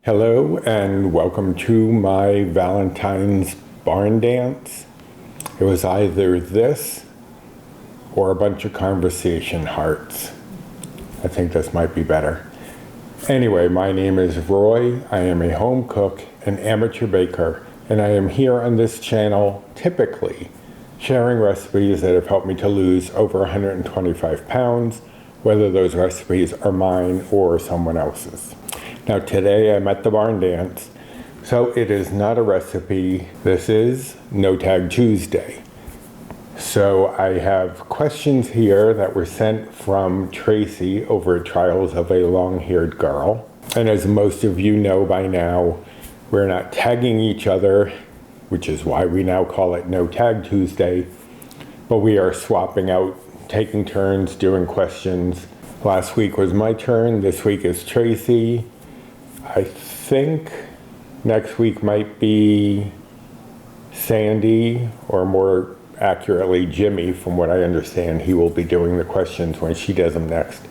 Hello and welcome to my Valentine's barn dance. It was either this or a bunch of conversation hearts. I think this might be better. Anyway, my name is Roy. I am a home cook, an amateur baker, and I am here on this channel typically sharing recipes that have helped me to lose over 125 pounds, whether those recipes are mine or someone else's. Now today I'm at the barn dance, so it is not a recipe. This is No Tag Tuesday. So I have questions here that were sent from Tracey over at Trials of a Long-Haired Girl. And as most of you know by now, we're not tagging each other, which is why we now call it No Tag Tuesday, but we are swapping out, taking turns, doing questions. Last week was my turn, this week is Tracey. I think next week might be Sandy, or more accurately Jimmy, from what I understand. He will be doing the questions when she does them next.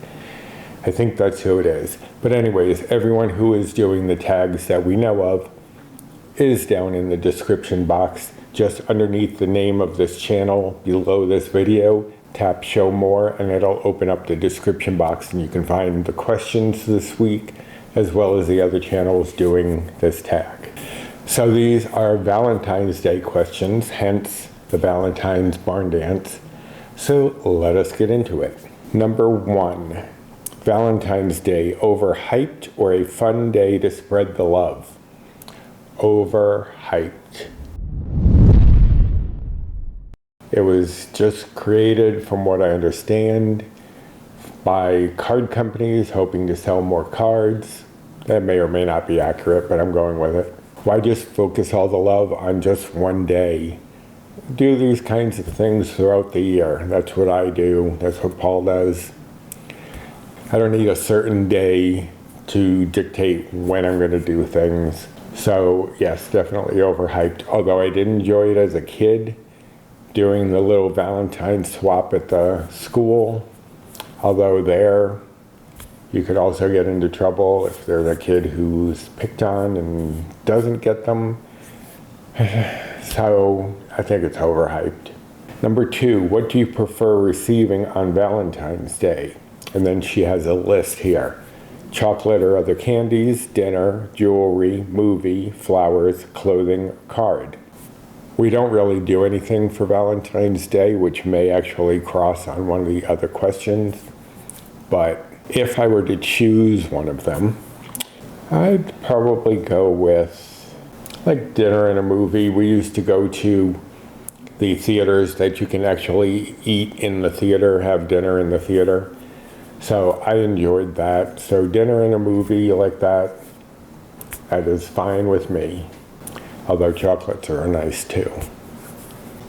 I think that's who it is. But anyways, everyone who is doing the tags that we know of is down in the description box, just underneath the name of this channel, below this video. Tap show more and it'll open up the description box and you can find the questions this week, as well as the other channels doing this tag. So these are Valentine's Day questions, hence the Valentine's barn dance. So let us get into it. Number 1, Valentine's Day, overhyped or a fun day to spread the love? Overhyped. It was just created, from what I understand, by card companies hoping to sell more cards. That may or may not be accurate, but I'm going with it. Why just focus all the love on just one day? Do these kinds of things throughout the year. That's what I do. That's what Paul does. I don't need a certain day to dictate when I'm going to do things. So yes, definitely overhyped. Although I did enjoy it as a kid, doing the little Valentine swap at the school. Although there, you could also get into trouble if there's a kid who's picked on and doesn't get them. So I think it's overhyped. Number 2, what do you prefer receiving on Valentine's Day? And then she has a list here. Chocolate or other candies, dinner, jewelry, movie, flowers, clothing, card. We don't really do anything for Valentine's Day, which may actually cross on one of the other questions. But if I were to choose one of them, I'd probably go with like dinner and a movie. We used to go to the theaters that you can actually eat in the theater, have dinner in the theater. So I enjoyed that. So dinner and a movie like that, that is fine with me. Although chocolates are nice too.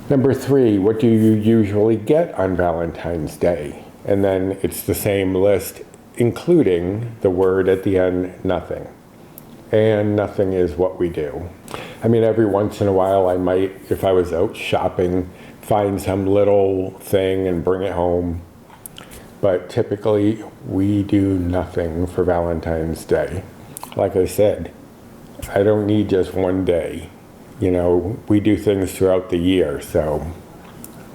Number 3, what do you usually get on Valentine's Day? And then it's the same list, including the word at the end, nothing. And nothing is what we do. I mean, every once in a while I might, if I was out shopping, find some little thing and bring it home. But typically we do nothing for Valentine's Day. Like I said, I don't need just one day. You know, we do things throughout the year, so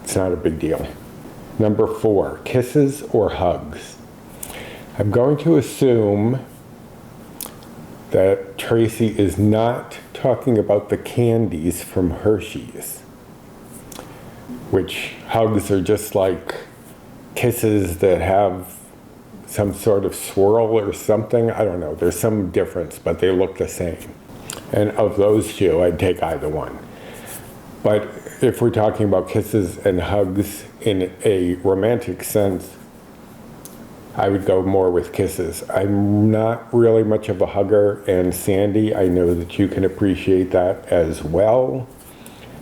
it's not a big deal. Number 4, kisses or hugs? I'm going to assume that Tracey is not talking about the candies from Hershey's, which hugs are just like kisses that have some sort of swirl or something. I don't know. There's some difference, but they look the same. And of those two, I'd take either one. But if we're talking about kisses and hugs in a romantic sense, I would go more with kisses. I'm not really much of a hugger, and Sandy, I know that you can appreciate that as well.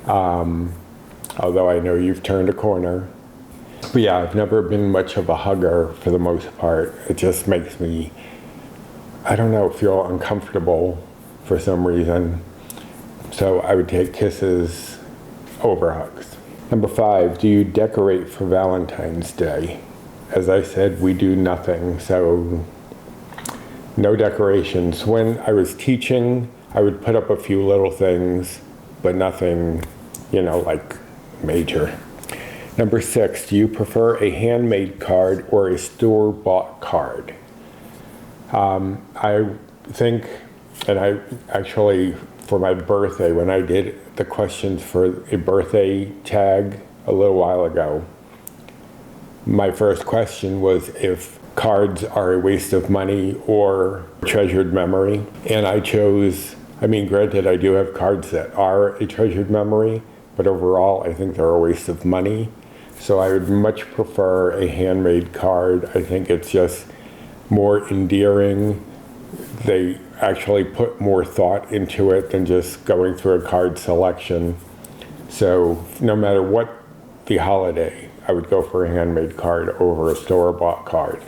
Although I know you've turned a corner. But yeah, I've never been much of a hugger for the most part. It just makes me I don't know, feel uncomfortable for some reason. So I would take kisses over hugs. Number 5, do you decorate for Valentine's Day? As I said, we do nothing, so no decorations. When I was teaching, I would put up a few little things, but nothing, like major. Number 6, do you prefer a handmade card or a store-bought card? I think, and I actually, for my birthday, when I did the questions for a birthday tag a little while ago, my first question was if cards are a waste of money or treasured memory. And I chose, granted, I do have cards that are a treasured memory, but overall, I think they're a waste of money. So I would much prefer a handmade card. I think it's just more endearing. They actually put more thought into it than just going through a card selection. So no matter what the holiday, I would go for a handmade card over a store-bought card.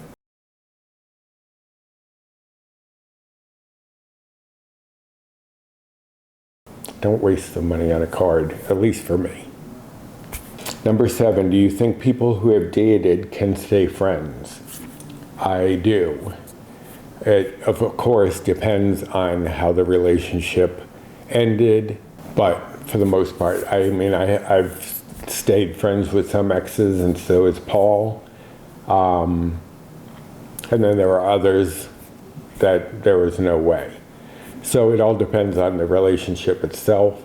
Don't waste the money on a card, at least for me. Number 7, do you think people who have dated can stay friends? I do. It, of course, depends on how the relationship ended, but for the most part, I've stayed friends with some exes, and so is Paul. And then there are others that there was no way. So it all depends on the relationship itself,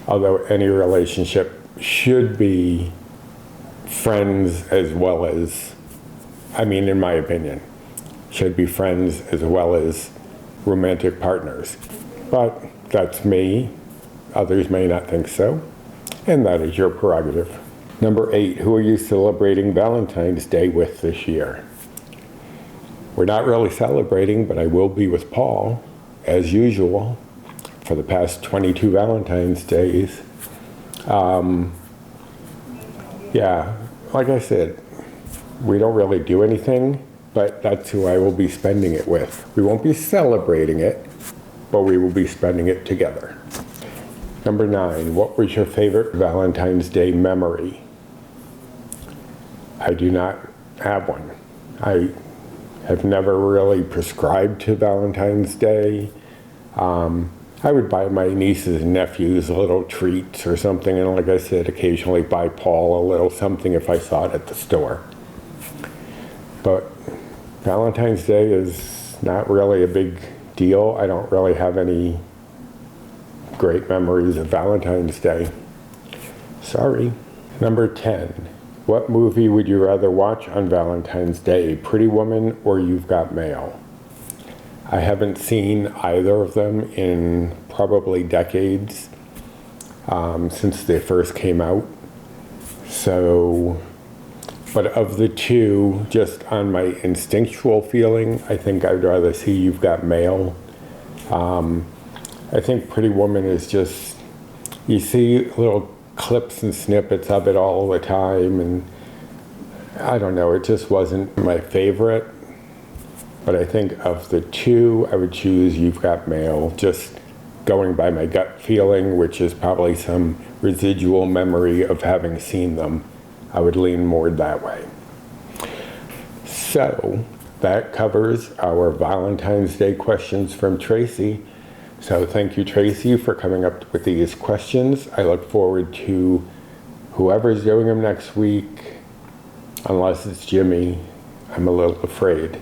although any relationship should be friends as well as, in my opinion, should be friends as well as romantic partners. But that's me. Others may not think so, and that is your prerogative. Number 8, who are you celebrating Valentine's Day with this year? We're not really celebrating, but I will be with Paul, as usual, for the past 22 Valentine's Days. Yeah, like I said, we don't really do anything, but that's who I will be spending it with. We won't be celebrating it, but we will be spending it together. Number 9, what was your favorite Valentine's Day memory? I do not have one. I have never really prescribed to Valentine's Day. I would buy my nieces and nephews little treats or something, and like I said, occasionally buy Paul a little something if I saw it at the store. But Valentine's Day is not really a big deal. I don't really have any great memories of Valentine's Day. Sorry. Number 10, what movie would you rather watch on Valentine's Day, Pretty Woman or You've Got Mail? I haven't seen either of them in probably decades, since they first came out. So, but of the two, just on my instinctual feeling, I think I'd rather see You've Got Mail. I think Pretty Woman is just, you see little clips and snippets of it all the time, and I don't know, it just wasn't my favorite. But I think of the two, I would choose You've Got Mail, just going by my gut feeling, which is probably some residual memory of having seen them. I would lean more that way. So that covers our Valentine's Day questions from Tracey. So thank you, Tracey, for coming up with these questions. I look forward to whoever's doing them next week, unless it's Jimmy. I'm a little afraid.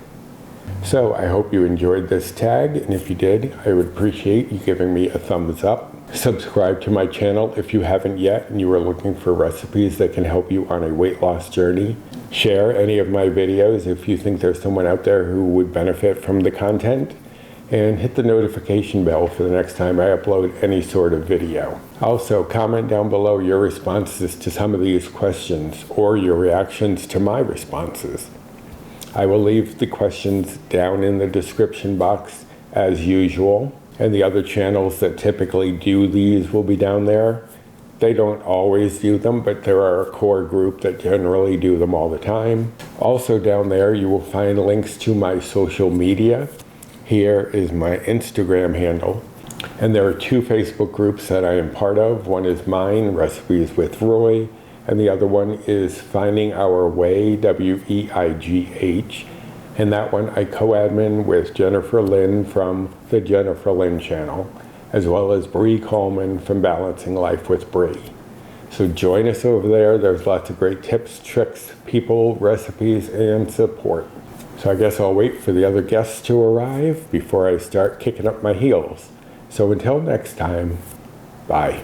So I hope you enjoyed this tag, and if you did, I would appreciate you giving me a thumbs up. Subscribe to my channel if you haven't yet and you are looking for recipes that can help you on a weight loss journey. Share any of my videos if you think there's someone out there who would benefit from the content, and hit the notification bell for the next time I upload any sort of video. Also, comment down below your responses to some of these questions or your reactions to my responses. I will leave the questions down in the description box as usual, and the other channels that typically do these will be down there. They don't always do them, but there are a core group that generally do them all the time. Also down there you will find links to my social media, Here is my Instagram handle. And there are 2 Facebook groups that I am part of. One is mine, Recipes with Roy, and the other one is Finding Our Way, WEIGH. And that one I co-admin with Jennifer Lynn from the Jennifer Lynn channel, as well as Bree Coleman from Balancing Life with Bree. So join us over there. There's lots of great tips, tricks, people, recipes, and support. So I guess I'll wait for the other guests to arrive before I start kicking up my heels. So until next time, bye.